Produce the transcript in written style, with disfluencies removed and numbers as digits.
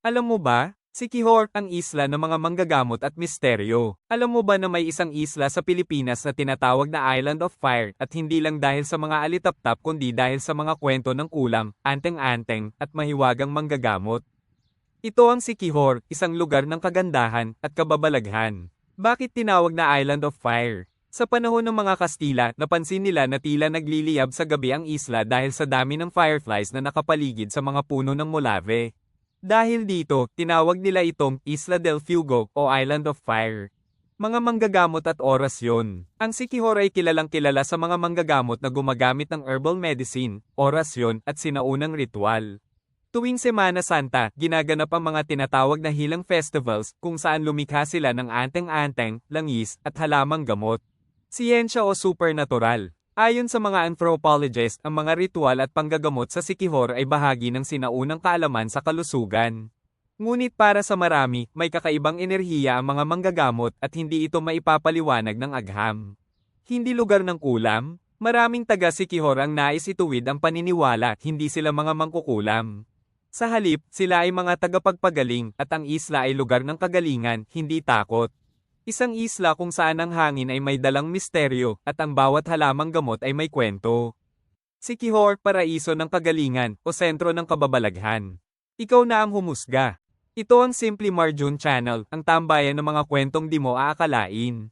Alam mo ba, Siquijor ang isla ng mga manggagamot at misteryo. Alam mo ba na may isang isla sa Pilipinas na tinatawag na Island of Fire at hindi lang dahil sa mga alitaptap kundi dahil sa mga kwento ng kulam, anteng-anteng, at mahiwagang manggagamot. Ito ang Siquijor, isang lugar ng kagandahan at kababalaghan. Bakit tinawag na Island of Fire? Sa panahon ng mga Kastila, napansin nila na tila nagliliyab sa gabi ang isla dahil sa dami ng fireflies na nakapaligid sa mga puno ng Molave. Dahil dito, tinawag nila itong Isla del Fuego o Island of Fire. Mga manggagamot at orasyon. Ang Siquijor ay kilalang kilala sa mga manggagamot na gumagamit ng herbal medicine, orasyon at sinaunang ritual. Tuwing Semana Santa, ginaganap ang mga tinatawag na healing festivals kung saan lumikha sila ng anteng-anteng, langis, at halamang gamot. Siyensya o supernatural. Ayon sa mga anthropologist, ang mga ritual at panggagamot sa Siquijor ay bahagi ng sinaunang kaalaman sa kalusugan. Ngunit para sa marami, may kakaibang enerhiya ang mga manggagamot at hindi ito maipapaliwanag ng agham. Hindi lugar ng kulam, maraming taga Siquijor ang nais ituwid ang paniniwala, hindi sila mga mangkukulam. Sa halip, sila ay mga tagapagpagaling at ang isla ay lugar ng kagalingan, hindi takot. Isang isla kung saan ang hangin ay may dalang misteryo at ang bawat halamang gamot ay may kwento. Siquijor, paraiso ng kagalingan o sentro ng kababalaghan. Ikaw na ang humusga. Ito ang Simply Marjun Channel, ang tambayan ng mga kwentong di mo aakalain.